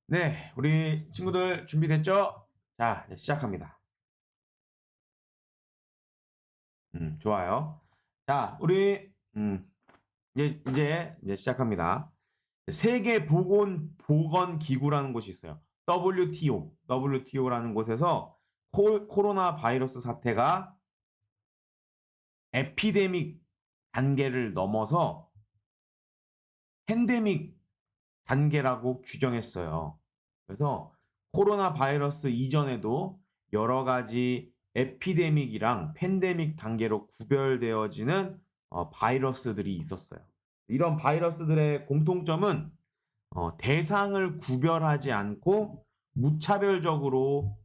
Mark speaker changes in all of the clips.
Speaker 1: 네, 우리 친구들 준비됐죠? 자, 이제 시작합니다. 좋아요. 자, 우리 이제 시작합니다. 세계 보건 기구라는 곳이 있어요. WTO라는 곳에서 코로나 바이러스 사태가 에피데믹 단계를 넘어서 팬데믹 단계라고 규정했어요. 그래서 코로나 바이러스 이전에도 여러 가지 에피데믹이랑 팬데믹 단계로 구별되어지는 바이러스들이 있었어요. 이런 바이러스들의 공통점은 대상을 구별하지 않고 무차별적으로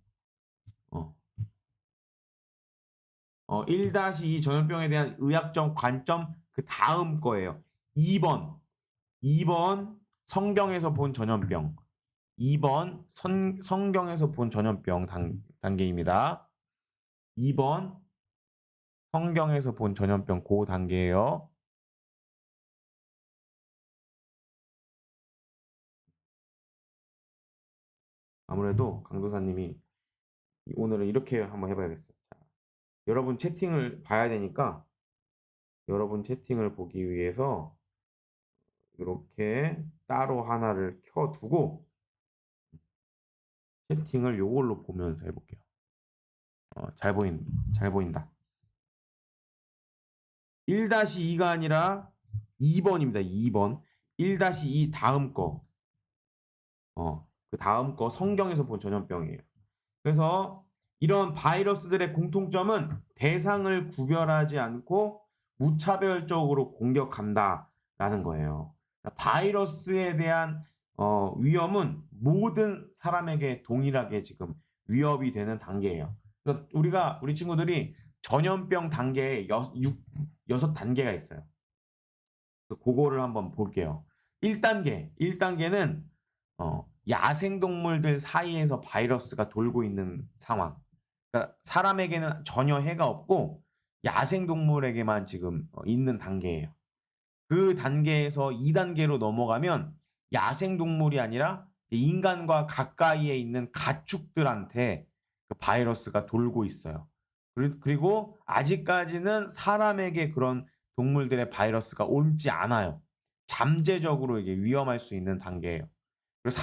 Speaker 1: 어, 1-2 전염병에 대한 의학적 관점 그 다음 거예요. 2번, 2번 성경에서 본 전염병. 2번 성경에서 본 전염병 단계입니다. 2번 성경에서 본 전염병 고 단계예요. 아무래도 강도사님이 오늘은 이렇게 한번 해봐야겠어요. 자, 여러분 채팅을 봐야 되니까 여러분 채팅을 보기 위해서 이렇게 따로 하나를 켜두고 채팅을 요걸로 보면서 해볼게요. 잘 보인다. 1-2가 아니라 2번입니다. 2번. 1-2 다음 거. 그 다음 거 성경에서 본 전염병이에요. 그래서 이런 바이러스들의 공통점은 대상을 구별하지 않고 무차별적으로 공격한다라는 거예요. 그러니까 바이러스에 대한 위험은 모든 사람에게 동일하게 지금 위협이 되는 단계예요. 그래서 우리 친구들이 전염병 단계에 6단계가 있어요. 그거를 한번 볼게요. 1단계는 야생동물들 사이에서 바이러스가 돌고 있는 상황. 그러니까 사람에게는 전혀 해가 없고 야생동물에게만 지금 있는 단계예요. 그 단계에서 2단계로 넘어가면 야생동물이 아니라 인간과 가까이에 있는 가축들한테 그 바이러스가 돌고 있어요. 그리고 아직까지는 사람에게 그런 동물들의 바이러스가 옮지 않아요. 잠재적으로 이게 위험할 수 있는 단계예요. 그리고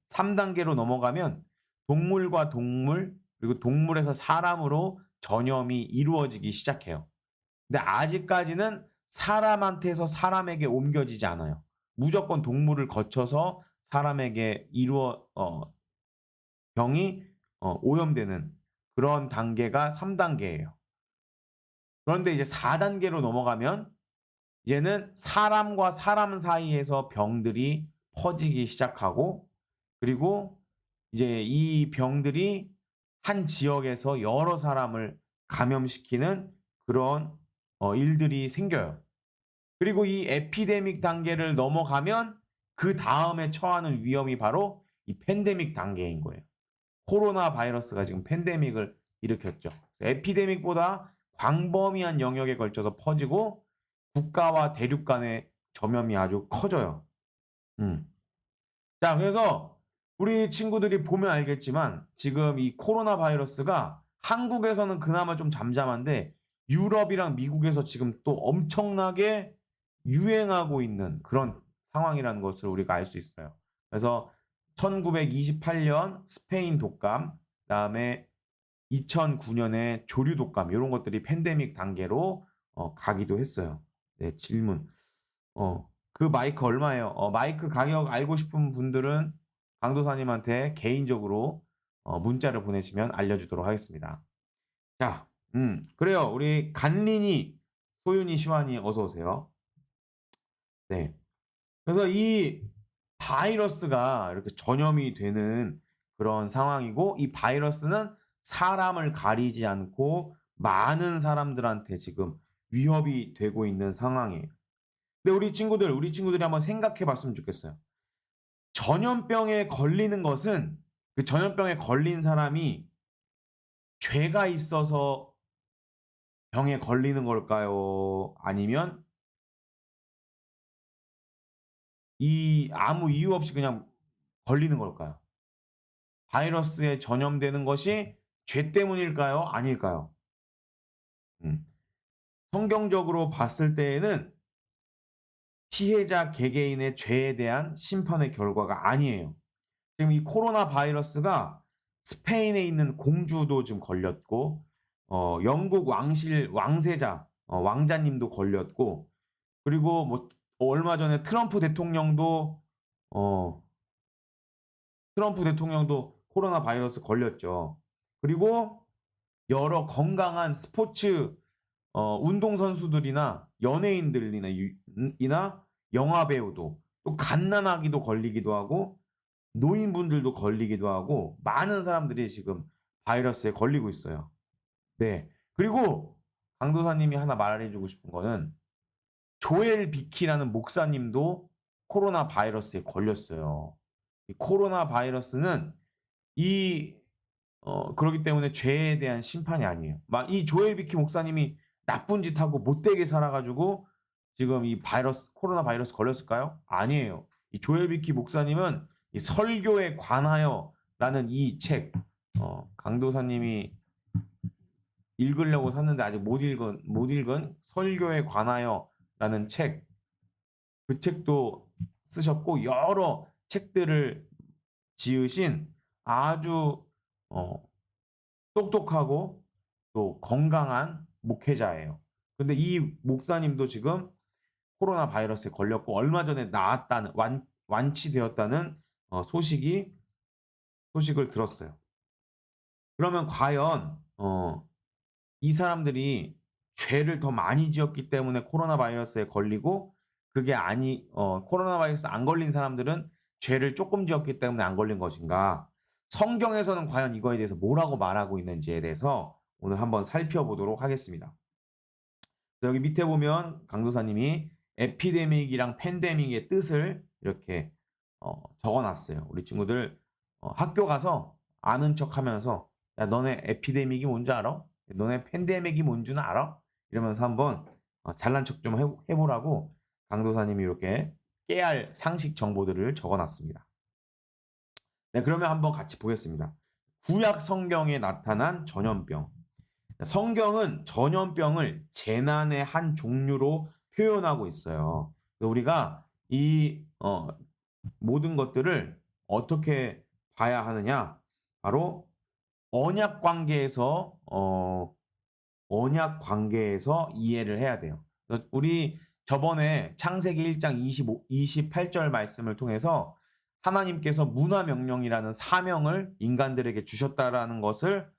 Speaker 1: 3단계로 넘어가면 동물과 동물 그리고 동물에서 사람으로 전염이 이루어지기 시작해요. 근데 아직까지는 사람한테서 사람에게 옮겨지지 않아요. 무조건 동물을 거쳐서 사람에게 병이 오염되는 그런 단계가 3단계예요. 그런데 이제 4단계로 넘어가면 이제는 사람과 사람 사이에서 병들이 퍼지기 시작하고 그리고 이제 이 병들이 한 지역에서 여러 사람을 감염시키는 그런 일들이 생겨요. 그리고 이 에피데믹 단계를 넘어가면 그다음에 처하는 위험이 바로 이 팬데믹 단계인 거예요. 코로나 바이러스가 지금 팬데믹을 일으켰죠. 에피데믹보다 광범위한 영역에 걸쳐서 퍼지고 국가와 대륙 간의 전염이 아주 커져요. 음. 자, 그래서 우리 친구들이 보면 알겠지만 지금 이 코로나 바이러스가 한국에서는 그나마 좀 잠잠한데 유럽이랑 미국에서 지금 또 엄청나게 유행하고 있는 그런 상황이라는 것을 우리가 알 수 있어요. 그래서 1928년 스페인 독감, 그다음에 2009년에 조류 독감 이런 것들이 팬데믹 단계로 가기도 했어요. 네, 질문. 그 마이크 얼마예요? 마이크 가격 알고 싶은 분들은 강도사님한테 개인적으로 문자를 보내시면 알려주도록 하겠습니다. 자, 그래요. 우리 간린이, 소윤이, 시환이 어서 오세요. 네. 그래서 이 바이러스가 이렇게 전염이 되는 그런 상황이고 이 바이러스는 사람을 가리지 않고 많은 사람들한테 지금 위협이 되고 있는 상황이에요. 근데 우리 친구들이 한번 생각해 봤으면 좋겠어요. 전염병에 걸리는 것은 그 전염병에 걸린 사람이 죄가 있어서 병에 걸리는 걸까요? 아니면 이 아무 이유 없이 그냥 걸리는 걸까요? 바이러스에 전염되는 것이 죄 때문일까요? 아닐까요? 음. 성경적으로 봤을 때에는 피해자 개개인의 죄에 대한 심판의 결과가 아니에요. 지금 이 코로나 바이러스가 스페인에 있는 공주도 지금 걸렸고, 영국 왕세자, 왕자님도 걸렸고, 그리고 뭐 얼마 전에 어, 트럼프 대통령도 코로나 바이러스 걸렸죠. 그리고 여러 건강한 스포츠 운동선수들이나 연예인들이나 이나 영화배우도 또 갓난아기도 걸리기도 하고 노인분들도 걸리기도 하고 많은 사람들이 지금 바이러스에 걸리고 있어요. 네. 그리고 강도사님이 하나 말해주고 싶은 거는 조엘 비키라는 목사님도 코로나 바이러스에 걸렸어요. 이 코로나 바이러스는 이 그러기 때문에 죄에 대한 심판이 아니에요. 막 이 조엘 비키 목사님이 나쁜 짓 하고 못되게 살아 가지고 지금 이 코로나 바이러스 걸렸을까요? 아니에요. 이 조엘 비키 목사님은 이 설교에 관하여라는 이 책, 강도사님이 읽으려고 샀는데 아직 못 읽은 설교에 관하여라는 책, 그 책도 쓰셨고 여러 책들을 지으신 아주 어 똑똑하고 또 건강한 목회자예요. 근데 이 목사님도 지금 코로나 바이러스에 걸렸고 얼마 전에 나았다는 완치되었다는 소식을 들었어요. 그러면 과연 이 사람들이 죄를 더 많이 지었기 때문에 코로나 바이러스에 걸리고 코로나 바이러스 안 걸린 사람들은 죄를 조금 지었기 때문에 안 걸린 것인가? 성경에서는 과연 이거에 대해서 뭐라고 말하고 있는지에 대해서 오늘 한번 살펴보도록 하겠습니다. 여기 밑에 보면 강도사님이 에피데믹이랑 팬데믹의 뜻을 이렇게 적어놨어요. 우리 친구들 학교 가서 아는 척하면서 야 너네 에피데믹이 뭔지 알아? 너네 팬데믹이 뭔지는 알아? 이러면서 한번 잘난 척 좀 해보라고 강도사님이 이렇게 깨알 상식 정보들을 적어놨습니다. 네, 그러면 한번 같이 보겠습니다. 구약 성경에 나타난 전염병. 성경은 전염병을 재난의 한 종류로 표현하고 있어요. 우리가 이 모든 것들을 어떻게 봐야 하느냐? 바로 언약 관계에서 이해를 해야 돼요. 우리 저번에 창세기 1장 28절 말씀을 통해서 하나님께서 문화명령이라는 사명을 인간들에게 주셨다라는 것을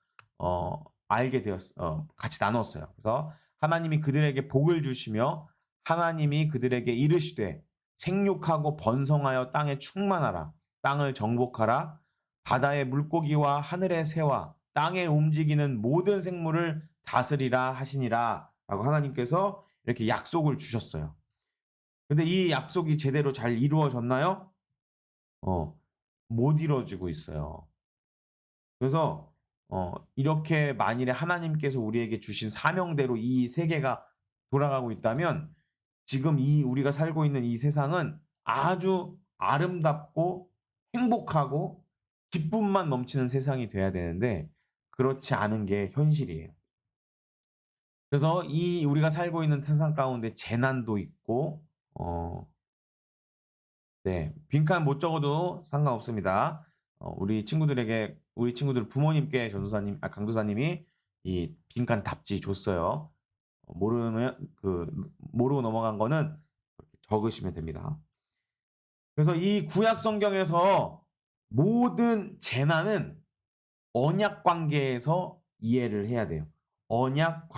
Speaker 1: 같이 나눴어요. 그래서 하나님이 그들에게 복을 주시며 하나님이 그들에게 이르시되 생육하고 번성하여 땅에 충만하라. 땅을 정복하라. 바다의 물고기와 하늘의 새와 땅에 움직이는 모든 생물을 다스리라 하시니라 라고 하나님께서 이렇게 약속을 주셨어요. 근데 이 약속이 제대로 잘 이루어졌나요? 못 이루어지고 있어요. 그래서 이렇게 만일에 하나님께서 우리에게 주신 사명대로 이 세계가 돌아가고 있다면 지금 우리가 살고 있는 이 세상은 아주 아름답고 행복하고 기쁨만 넘치는 세상이 돼야 되는데 그렇지 않은 게 현실이에요. 그래서 우리가 살고 있는 세상 가운데 재난도 있고 네, 빈칸 못 적어도 상관없습니다. 우리 친구들 부모님께 강도사님이 이 빈칸 답지 줬어요. 모르고 넘어간 거는 적으시면 됩니다. 그래서 이 구약 성경에서 모든 재난은 언약 관계에서 이해를 해야 돼요. 언약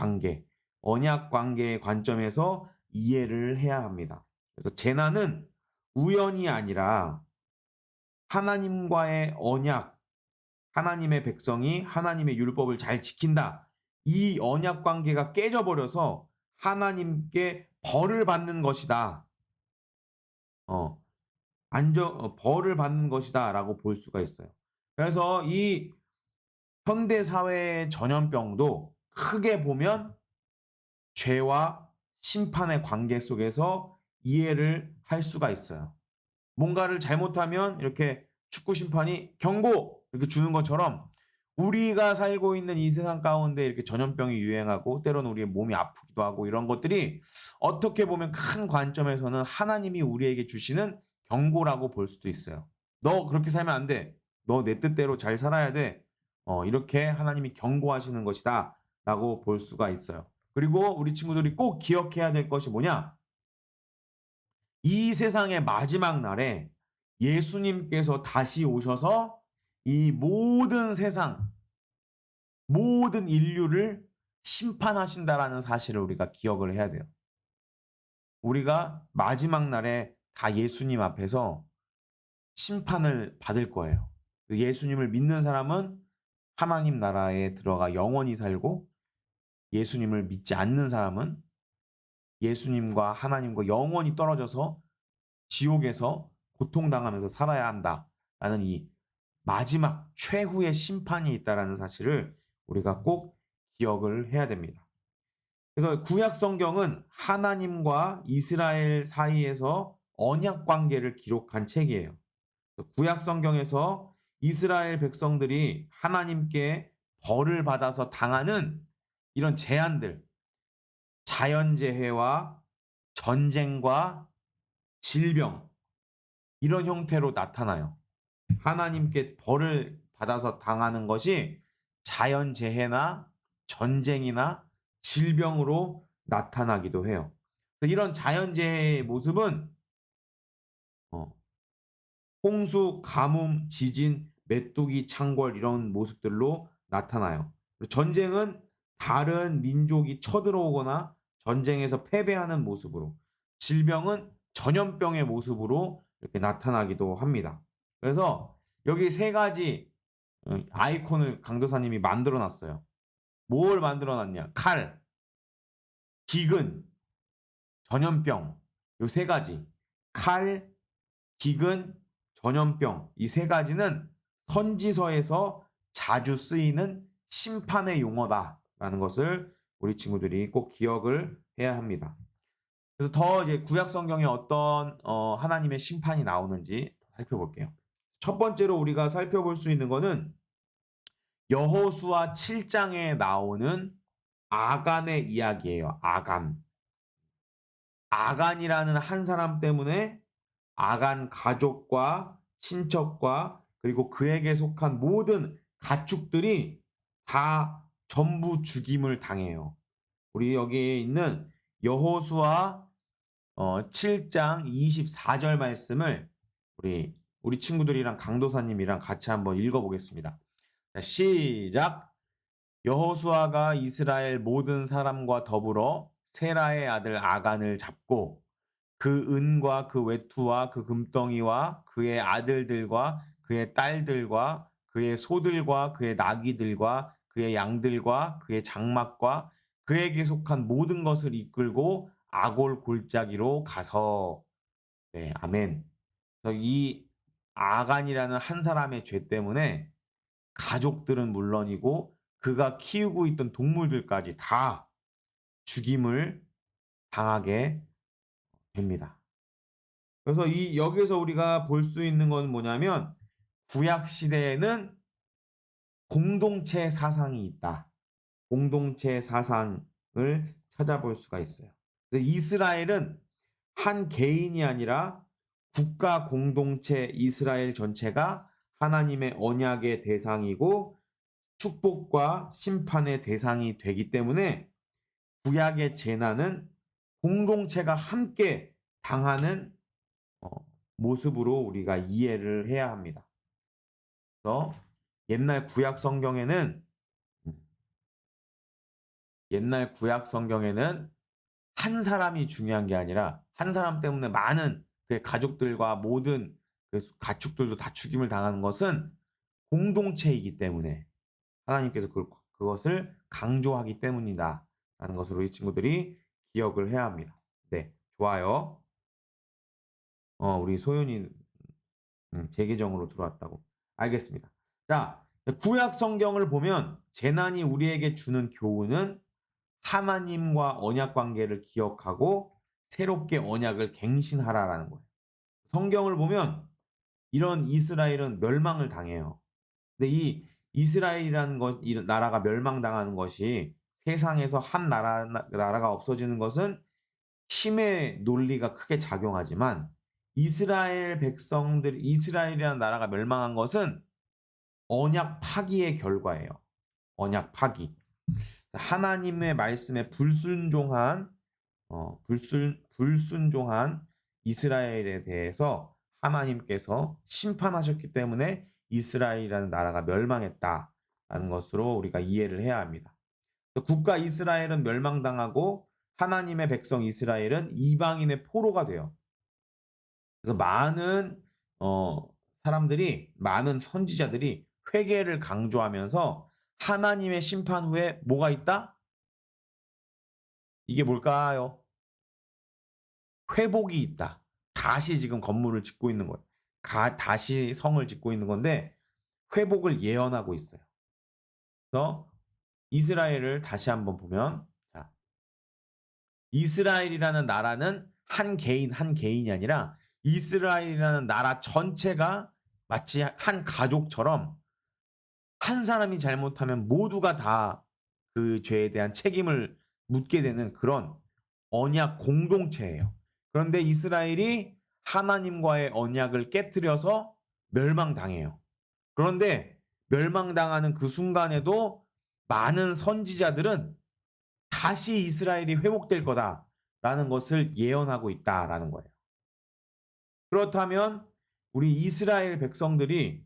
Speaker 1: 관계의 관점에서 이해를 해야 합니다. 그래서 재난은 우연이 아니라 하나님과의 언약, 하나님의 백성이 하나님의 율법을 잘 지킨다. 이 언약 관계가 깨져버려서 하나님께 벌을 받는 것이다. 벌을 받는 것이다 라고 볼 수가 있어요. 그래서 이 현대 사회의 전염병도 크게 보면 죄와 심판의 관계 속에서 이해를 할 수가 있어요. 뭔가를 잘못하면 이렇게 축구 심판이 경고 이렇게 주는 것처럼 우리가 살고 있는 이 세상 가운데 이렇게 전염병이 유행하고 때로는 우리의 몸이 아프기도 하고 이런 것들이 어떻게 보면 큰 관점에서는 하나님이 우리에게 주시는 경고라고 볼 수도 있어요. "너 그렇게 살면 안 돼. 너 내 뜻대로 잘 살아야 돼." 이렇게 하나님이 경고하시는 것이다라고 볼 수가 있어요. 그리고 우리 친구들이 꼭 기억해야 될 것이 뭐냐? 이 세상의 마지막 날에 예수님께서 다시 오셔서 이 모든 세상, 모든 인류를 심판하신다라는 사실을 우리가 기억을 해야 돼요. 우리가 마지막 날에 다 예수님 앞에서 심판을 받을 거예요. 그 예수님을 믿는 사람은 하나님 나라에 들어가 영원히 살고, 예수님을 믿지 않는 사람은 예수님과 하나님과 영원히 떨어져서 지옥에서 고통당하면서 살아야 한다라는 이 마지막 최후의 심판이 있다라는 사실을 우리가 꼭 기억을 해야 됩니다. 그래서 구약 성경은 하나님과 이스라엘 사이에서 언약 관계를 기록한 책이에요. 구약 성경에서 이스라엘 백성들이 하나님께 벌을 받아서 당하는 이런 재앙들, 자연재해와 전쟁과 질병, 이런 형태로 나타나요. 하나님께 벌을 받아서 당하는 것이 자연재해나 전쟁이나 질병으로 나타나기도 해요. 이런 자연재해의 모습은 어, 홍수, 가뭄, 지진, 메뚜기, 창궐 이런 모습들로 나타나요. 전쟁은 다른 민족이 쳐들어오거나 전쟁에서 패배하는 모습으로, 질병은 전염병의 모습으로 이렇게 나타나기도 합니다. 그래서 여기 세 가지 아이콘을 강도사님이 만들어 놨어요. 뭘 만들어 놨냐? 칼, 기근, 전염병. 요 세 가지. 칼, 기근, 전염병. 이 세 가지는 선지서에서 자주 쓰이는 심판의 용어다라는 것을 우리 친구들이 꼭 기억을 해야 합니다. 그래서 더 이제 구약 성경에 어떤 하나님의 심판이 나오는지 살펴볼게요. 첫 번째로 우리가 살펴볼 수 있는 것은 여호수아 7장에 나오는 아간의 이야기예요. 아간. 아간이라는 한 사람 때문에 아간 가족과 친척과 그리고 그에게 속한 모든 가축들이 다 전부 죽임을 당해요. 우리 여기에 있는 여호수아 7장 24절 말씀을 우리 친구들이랑 강도사님이랑 같이 한번 읽어보겠습니다. 자, 시작. 여호수아가 이스라엘 모든 사람과 더불어 세라의 아들 아간을 잡고 그 은과 그 외투와 그 금덩이와 그의 아들들과 그의 딸들과 그의 소들과 그의 나귀들과 그의 양들과 그의 장막과 그에게 속한 모든 것을 이끌고 아골 골짜기로 가서. 네, 아멘. 그래서 이 아간이라는 한 사람의 죄 때문에 가족들은 물론이고 그가 키우고 있던 동물들까지 다 죽임을 당하게 됩니다. 그래서 이 여기서 우리가 볼 수 있는 건 뭐냐면 구약 시대에는 공동체 사상이 있다. 공동체 사상을 찾아볼 수가 있어요. 그래서 이스라엘은 한 개인이 아니라 국가 공동체 이스라엘 전체가 하나님의 언약의 대상이고 축복과 심판의 대상이 되기 때문에 구약의 재난은 공동체가 함께 당하는 어, 모습으로 우리가 이해를 해야 합니다. 그래서 옛날 구약 성경에는 옛날 구약 성경에는 한 사람이 중요한 게 아니라 한 사람 때문에 많은 그의 가족들과 모든 그 가축들도 다 죽임을 당하는 것은 공동체이기 때문에 하나님께서 그것을 강조하기 때문이다 라는 것을 우리 친구들이 기억을 해야 합니다. 네, 좋아요. 우리 소윤이 제 계정으로 들어왔다고. 알겠습니다. 자, 구약 성경을 보면 재난이 우리에게 주는 교훈은 하나님과 언약 관계를 기억하고 새롭게 언약을 갱신하라라는 거예요. 성경을 보면 이런 이스라엘은 멸망을 당해요. 근데 이 이스라엘이라는 것 이 나라가 멸망당하는 것이 세상에서 한 나라가 없어지는 것은 힘의 논리가 크게 작용하지만 이스라엘이라는 나라가 멸망한 것은 언약 파기의 결과예요. 언약 파기. 하나님의 말씀에 불순종한 이스라엘에 대해서 하나님께서 심판하셨기 때문에 이스라엘이라는 나라가 멸망했다라는 것으로 우리가 이해를 해야 합니다. 국가 이스라엘은 멸망당하고 하나님의 백성 이스라엘은 이방인의 포로가 돼요. 그래서 많은 선지자들이 회개를 강조하면서 하나님의 심판 후에 뭐가 있다? 이게 뭘까요? 회복이 있다. 다시 지금 건물을 짓고 있는 거예요. 다시 성을 짓고 있는 건데 회복을 예언하고 있어요. 그래서 이스라엘을 다시 한번 보면 자, 이스라엘이라는 나라는 한 개인이 아니라 이스라엘이라는 나라 전체가 마치 한 가족처럼 한 사람이 잘못하면 모두가 다 그 죄에 대한 책임을 묻게 되는 그런 언약 공동체예요. 그런데 이스라엘이 하나님과의 언약을 깨뜨려서 멸망당해요. 그런데 멸망당하는 그 순간에도 많은 선지자들은 다시 이스라엘이 회복될 거다라는 것을 예언하고 있다라는 거예요. 그렇다면 우리 이스라엘 백성들이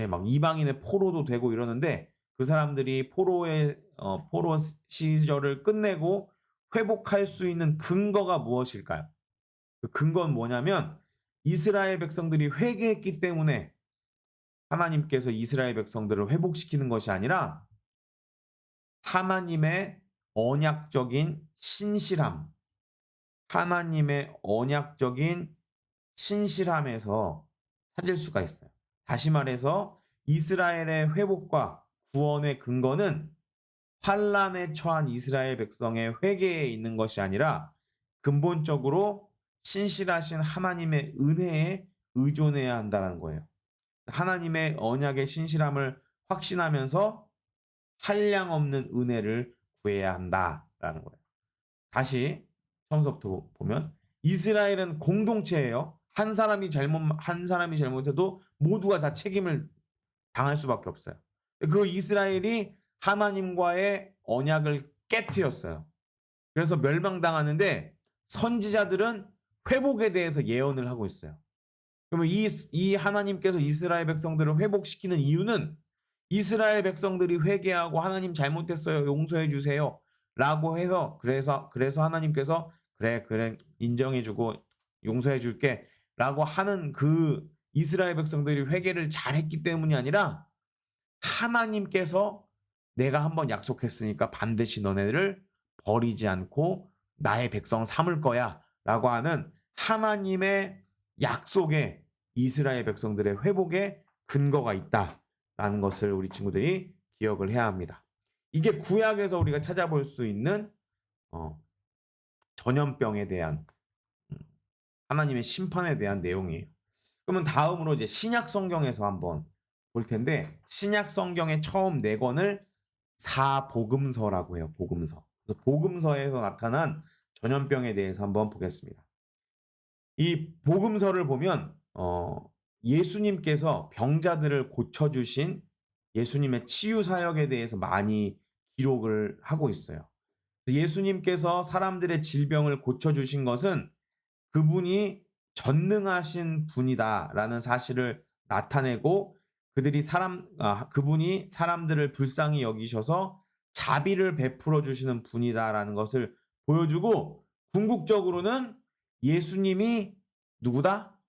Speaker 1: 막 이방인의 포로도 되고 이러는데 그 사람들이 포로 시절을 끝내고 회복할 수 있는 근거가 무엇일까요? 그 근거는 뭐냐면 이스라엘 백성들이 회개했기 때문에 하나님께서 이스라엘 백성들을 회복시키는 것이 아니라 하나님의 언약적인 신실함, 하나님의 언약적인 신실함에서 찾을 수가 있어요. 다시 말해서 이스라엘의 회복과 구원의 근거는 환란에 처한 이스라엘 백성의 회개에 있는 것이 아니라 근본적으로 신실하신 하나님의 은혜에 의존해야 한다는 거예요. 하나님의 언약의 신실함을 확신하면서 한량없는 은혜를 구해야 한다라는 거예요. 다시 처음부터 보면 이스라엘은 공동체예요. 한 사람이 잘못해도 모두가 다 책임을 당할 수밖에 없어요. 그 이스라엘이 하나님과의 언약을 깨뜨렸어요. 그래서 멸망당하는데 선지자들은 회복에 대해서 예언을 하고 있어요. 그러면 이 하나님께서 이스라엘 백성들을 회복시키는 이유는 이스라엘 백성들이 회개하고 하나님 잘못했어요. 용서해 주세요. 라고 해서 그래서 하나님께서 그래 인정해 주고 용서해 줄게 라고 하는 그 이스라엘 백성들이 회개를 잘했기 때문이 아니라 하나님께서 내가 한번 약속했으니까 반드시 너네를 버리지 않고 나의 백성 삼을 거야 라고 하는 하나님의 약속에 이스라엘 백성들의 회복에 근거가 있다라는 것을 우리 친구들이 기억을 해야 합니다. 이게 구약에서 우리가 찾아볼 수 있는 전염병에 대한 하나님의 심판에 대한 내용이에요. 그러면 다음으로 이제 신약 성경에서 한번 볼 텐데 신약 성경의 처음 4권을 사복음서라고 해요. 복음서. 그래서 복음서에서 나타난 전염병에 대해서 한번 보겠습니다. 이 복음서를 보면 예수님께서 병자들을 고쳐주신 예수님의 치유 사역에 대해서 많이 기록을 하고 있어요. 예수님께서 사람들의 질병을 고쳐주신 것은 그분이 전능하신 분이다라는 사실을 나타내고 그분이 사람들을 불쌍히 여기셔서 자비를 베풀어 주시는 분이다라는 것을 보여주고 궁극적으로는 예수님이 누구다?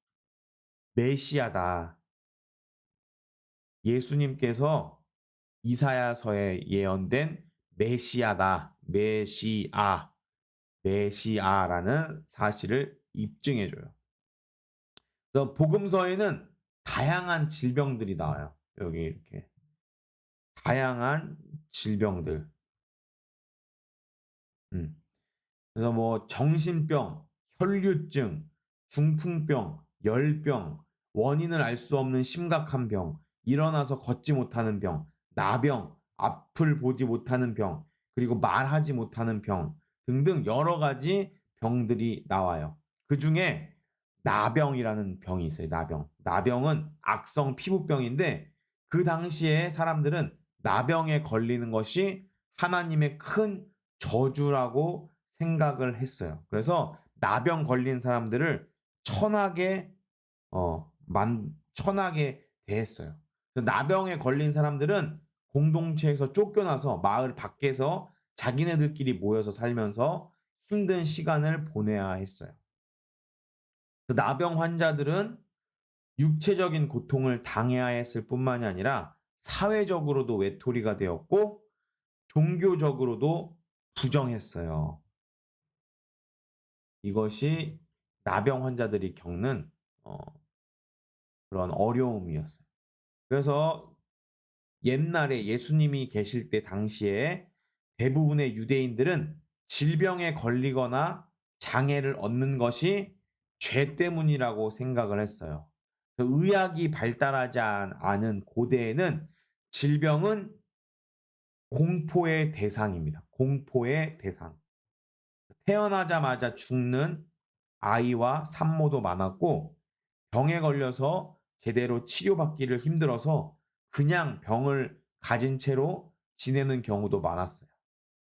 Speaker 1: 메시아다. 예수님께서 이사야서에 예언된 메시아다. 메시아라는 사실을 입증해 줘요. 그래서 복음서에는 다양한 질병들이 나와요. 여기 이렇게 다양한 질병들. 그래서 뭐 정신병, 혈류증, 중풍병, 열병, 원인을 알 수 없는 심각한 병, 일어나서 걷지 못하는 병, 나병, 앞을 보지 못하는 병, 그리고 말하지 못하는 병 등등 여러 가지 병들이 나와요. 그중에 나병이라는 병이 있어요. 나병. 나병은 악성 피부병인데 그 당시에 사람들은 나병에 걸리는 것이 하나님의 큰 저주라고 생각을 했어요. 그래서 나병 걸린 사람들을 천하게 천하게 대했어요. 나병에 걸린 사람들은 공동체에서 쫓겨나서 마을 밖에서 자기네들끼리 모여서 살면서 힘든 시간을 보내야 했어요. 그 나병 환자들은 육체적인 고통을 당해야 했을 뿐만이 아니라 사회적으로도 외톨이가 되었고 종교적으로도 부정했어요. 이것이 나병 환자들이 겪는 어 그런 어려움이었어요. 그래서 옛날에 예수님이 계실 때 당시에 대부분의 유대인들은 질병에 걸리거나 장애를 얻는 것이 죄 때문이라고 생각을 했어요. 의학이 발달하지 않은 고대에는 질병은 공포의 대상입니다. 공포의 대상. 태어나자마자 죽는 아이와 산모도 많았고 병에 걸려서 제대로 치료받기를 힘들어서 그냥 병을 가진 채로 지내는 경우도 많았어요.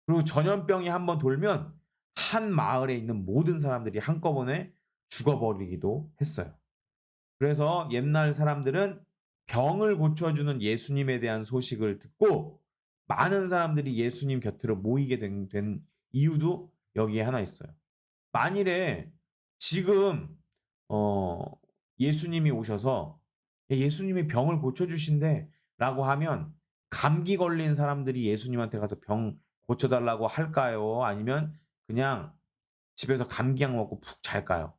Speaker 1: 그리고 전염병이 한번 돌면 한 마을에 있는 모든 사람들이 한꺼번에 죽어버리기도 했어요. 그래서 옛날 사람들은 병을 고쳐주는 예수님에 대한 소식을 듣고 많은 사람들이 예수님 곁으로 모이게 된 이유도 여기에 하나 있어요. 만일에 지금 어 예수님이 오셔서 "예수님이 병을 고쳐 주신대."라고 하면 감기 걸린 사람들이 예수님한테 가서 병 고쳐 달라고 할까요? 아니면 그냥 집에서 감기약 먹고 푹 잘까요?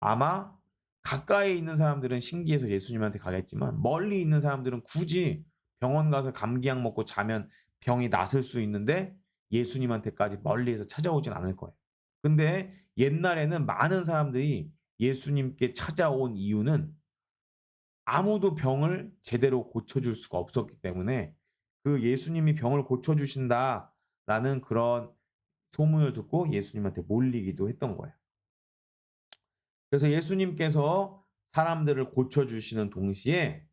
Speaker 1: 아마 가까이 있는 사람들은 신기해서 예수님한테 가겠지만 멀리 있는 사람들은 굳이 병원 가서 감기약 먹고 자면 병이 낫을 수 있는데 예수님한테까지 멀리에서 찾아오진 않을 거예요. 근데 옛날에는 많은 사람들이 예수님께 찾아온 이유는 아무도 병을 제대로 고쳐줄 수가 없었기 때문에 그 예수님이 병을 고쳐주신다라는 그런 소문을 듣고 예수님한테 몰리기도 했던 거예요. 그래서 예수님께서 사람들을 고쳐주시는 동시에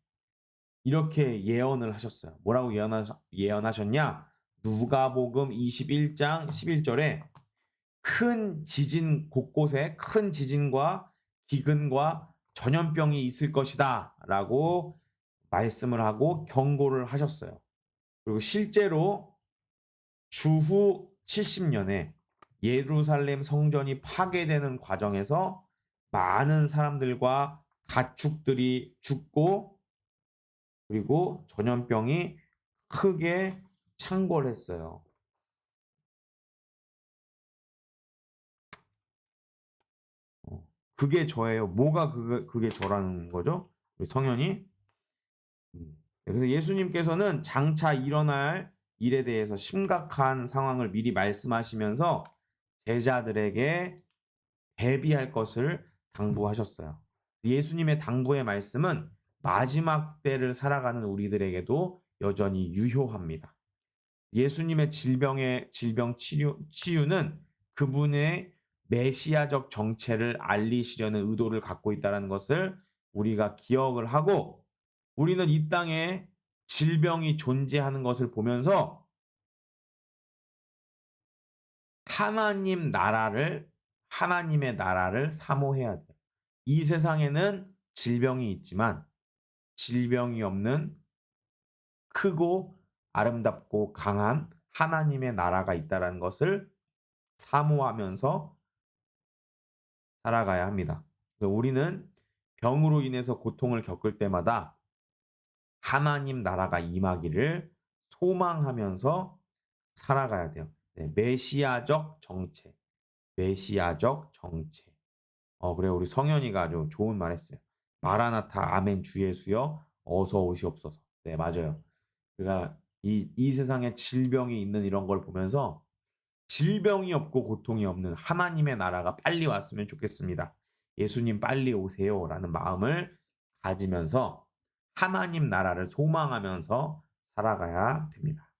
Speaker 1: 이렇게 예언을 하셨어요. 뭐라고 예언하셨냐? 누가복음 21장 11절에 큰 지진 곳곳에 큰 지진과 기근과 전염병이 있을 것이다 라고 말씀을 하고 경고를 하셨어요. 그리고 실제로 주후 70년에 예루살렘 성전이 파괴되는 과정에서 많은 사람들과 가축들이 죽고 그리고 전염병이 크게 창궐했어요. 그게 저예요. 뭐가 그게 저라는 거죠? 우리 성현이. 그래서 예수님께서는 장차 일어날 일에 대해서 심각한 상황을 미리 말씀하시면서 제자들에게 대비할 것을 당부하셨어요. 예수님의 당부의 말씀은 마지막 때를 살아가는 우리들에게도 여전히 유효합니다. 예수님의 질병 치유는 그분의 메시아적 정체를 알리시려는 의도를 갖고 있다는 것을 우리가 기억을 하고 우리는 이 땅에 질병이 존재하는 것을 보면서 하나님의 나라를 사모해야 돼요. 이 세상에는 질병이 있지만 질병이 없는 크고 아름답고 강한 하나님의 나라가 있다는 것을 사모하면서 살아가야 합니다. 우리는 병으로 인해서 고통을 겪을 때마다 하나님 나라가 임하기를 소망하면서 살아가야 돼요. 네, 메시아적 정체. 메시아적 정체. 그래요. 우리 성현이가 아주 좋은 말 했어요. 마라나타 아멘 주 예수여 어서 오시옵소서. 네, 맞아요. 그러니까 이 세상에 질병이 있는 이런 걸 보면서 질병이 없고 고통이 없는 하나님의 나라가 빨리 왔으면 좋겠습니다. 예수님 빨리 오세요라는 마음을 가지면서 하나님 나라를 소망하면서 살아가야 됩니다.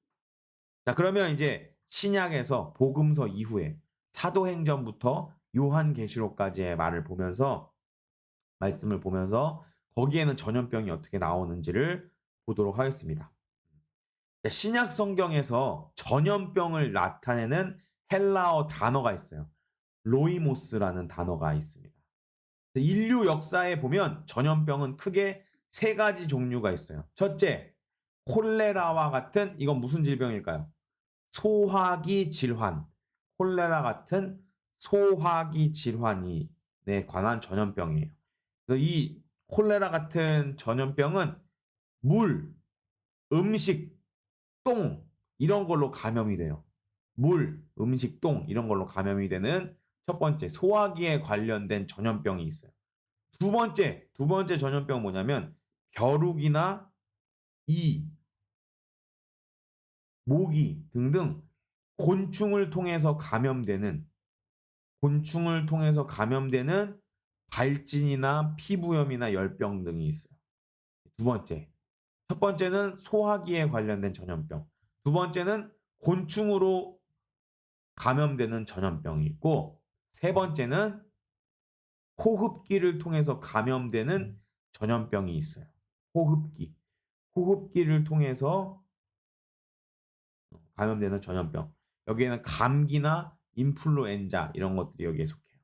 Speaker 1: 자, 그러면 이제 신약에서 복음서 이후에 사도행전부터 요한계시록까지의 말씀을 보면서 거기에는 전염병이 어떻게 나오는지를 보도록 하겠습니다. 신약 성경에서 전염병을 나타내는 헬라어 단어가 있어요. 로이모스라는 단어가 있습니다. 인류 역사에 보면 전염병은 크게 세 가지 종류가 있어요. 첫째, 콜레라와 같은, 이건 무슨 질병일까요? 소화기 질환. 콜레라 같은 소화기 질환에 관한 전염병이에요. 그래서 이 콜레라 같은 전염병은 물, 음식, 똥 이런 걸로 감염이 돼요. 물, 음식, 똥 이런 걸로 감염이 되는 첫 번째 소화기에 관련된 전염병이 있어요. 두 번째 전염병은 뭐냐면 벼룩이나 이, 모기 등등 곤충을 통해서 감염되는 발진이나 피부염이나 열병 등이 있어요. 두 번째. 첫 번째는 소화기에 관련된 전염병. 두 번째는 곤충으로 감염되는 전염병이 있고, 세 번째는 호흡기를 통해서 감염되는 전염병이 있어요. 호흡기를 통해서 감염되는 전염병. 여기에는 감기나 인플루엔자 이런 것들이 여기에 속해요.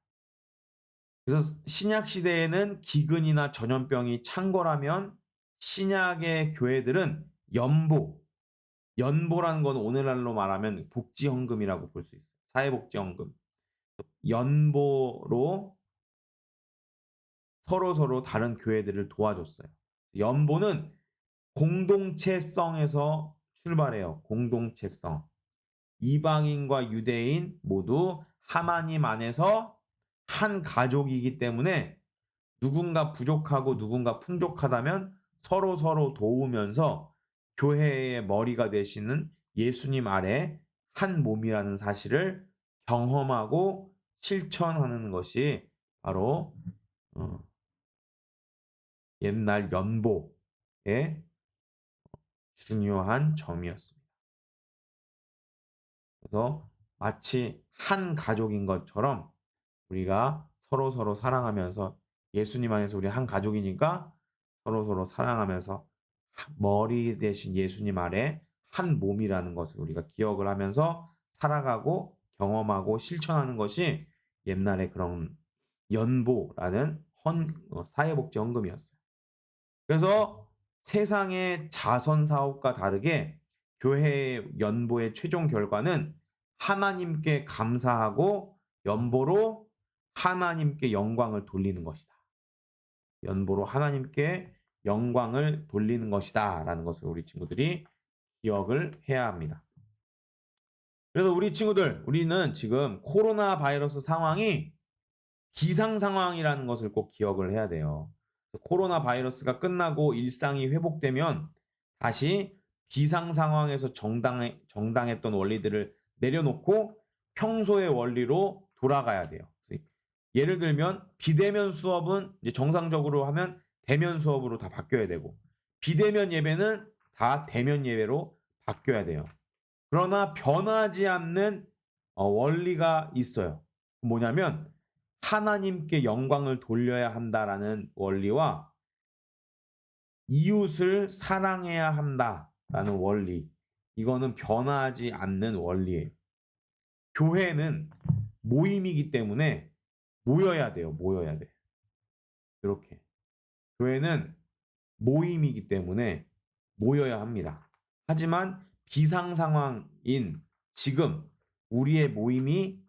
Speaker 1: 그래서 신약 시대에는 기근이나 전염병이 창궐하면 신약의 교회들은 연보라는 건 오늘날로 말하면 복지헌금이라고 볼 수 있어요. 사회복지헌금. 연보로 서로 다른 교회들을 도와줬어요. 연보는 공동체성에서 출발해요. 공동체성. 이방인과 유대인 모두 하나님 안에서 한 가족이기 때문에 누군가 부족하고 누군가 풍족하다면 서로 도우면서 교회의 머리가 되시는 예수님 아래 한 몸이라는 사실을 경험하고 실천하는 것이 바로 옛날 연보의 중요한 점이었습니다. 그래서 마치 한 가족인 것처럼 우리가 서로 사랑하면서 예수님 안에서 우리 한 가족이니까 서로 사랑하면서 머리 대신 예수님 아래 한 몸이라는 것을 우리가 기억을 하면서 살아가고 경험하고 실천하는 것이 옛날에 그런 연보라는 사회복지 헌금이었어요. 그래서 세상의 자선 사업과 다르게 교회의 연보의 최종 결과는 하나님께 감사하고 연보로 하나님께 영광을 돌리는 것이다. 연보로 하나님께 영광을 돌리는 것이다 라는 것을 우리 친구들이 기억을 해야 합니다. 그래서 우리는 지금 코로나 바이러스 상황이 비상 상황이라는 것을 꼭 기억을 해야 돼요. 코로나 바이러스가 끝나고 일상이 회복되면 다시 비상 상황에서 정당했던 원리들을 내려놓고 평소의 원리로 돌아가야 돼요. 예를 들면 비대면 수업은 이제 정상적으로 하면 대면 수업으로 다 바뀌어야 되고, 비대면 예배는 다 대면 예배로 바뀌어야 돼요. 그러나 변하지 않는 원리가 있어요. 뭐냐면 하나님께 영광을 돌려야 한다라는 원리와 이웃을 사랑해야 한다라는 원리. 이거는 변하지 않는 원리예요. 교회는 모임이기 때문에 모여야 돼요. 모여야 돼. 이렇게. 교회는 모임이기 때문에 모여야 합니다. 하지만 비상 상황인 지금 우리의 모임이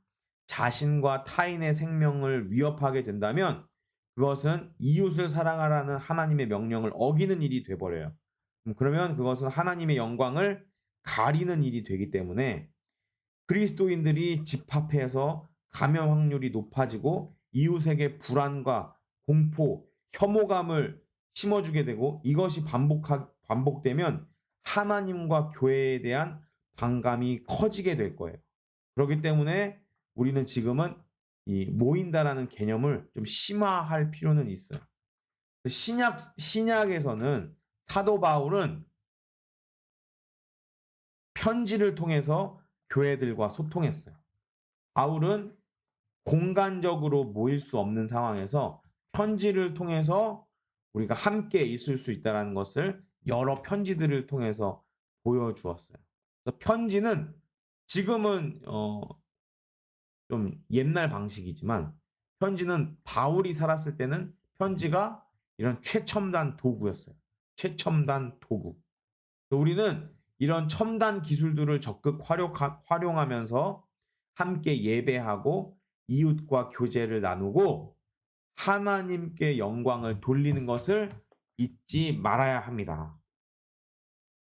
Speaker 1: 자신과 타인의 생명을 위협하게 된다면 그것은 이웃을 사랑하라는 하나님의 명령을 어기는 일이 돼버려요. 그러면 그것은 하나님의 영광을 가리는 일이 되기 때문에 그리스도인들이 집합해서 감염 확률이 높아지고 이웃에게 불안과 공포, 혐오감을 심어주게 되고 이것이 반복되면 하나님과 교회에 대한 반감이 커지게 될 거예요. 그렇기 때문에 우리는 지금은 이 모인다라는 개념을 좀 심화할 필요는 있어요. 신약에서는 사도 바울은 편지를 통해서 교회들과 소통했어요. 바울은 공간적으로 모일 수 없는 상황에서 편지를 통해서 우리가 함께 있을 수 있다는 것을 여러 편지들을 통해서 보여주었어요. 그래서 편지는 지금은 좀 옛날 방식이지만 편지는 바울이 살았을 때는 편지가 이런 최첨단 도구였어요. 최첨단 도구. 우리는 이런 첨단 기술들을 적극 활용하면서 함께 예배하고 이웃과 교제를 나누고 하나님께 영광을 돌리는 것을 잊지 말아야 합니다.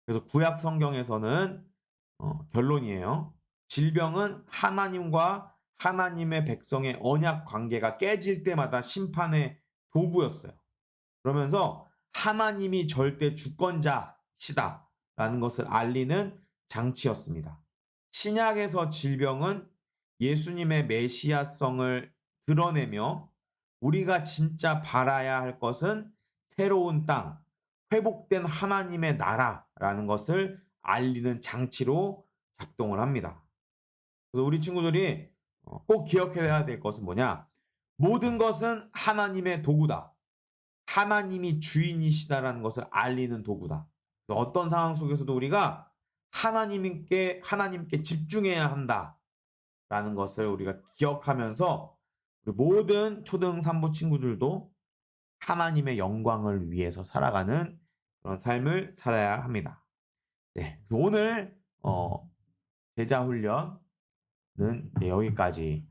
Speaker 1: 그래서 구약 성경에서는 결론이에요. 질병은 하나님과 하나님의 백성의 언약 관계가 깨질 때마다 심판의 도구였어요. 그러면서 하나님이 절대 주권자시다라는 것을 알리는 장치였습니다. 신약에서 질병은 예수님의 메시아성을 드러내며 우리가 진짜 바라야 할 것은 새로운 땅, 회복된 하나님의 나라라는 것을 알리는 장치로 작동을 합니다. 그래서 우리 친구들이 꼭 기억해야 될 것은 뭐냐? 모든 것은 하나님의 도구다. 하나님이 주인이시다라는 것을 알리는 도구다. 어떤 상황 속에서도 우리가 하나님께 집중해야 한다라는 것을 우리가 기억하면서 우리 모든 초등 3부 친구들도 하나님의 영광을 위해서 살아가는 그런 삶을 살아야 합니다. 네, 그래서 오늘 제자 훈련은 여기까지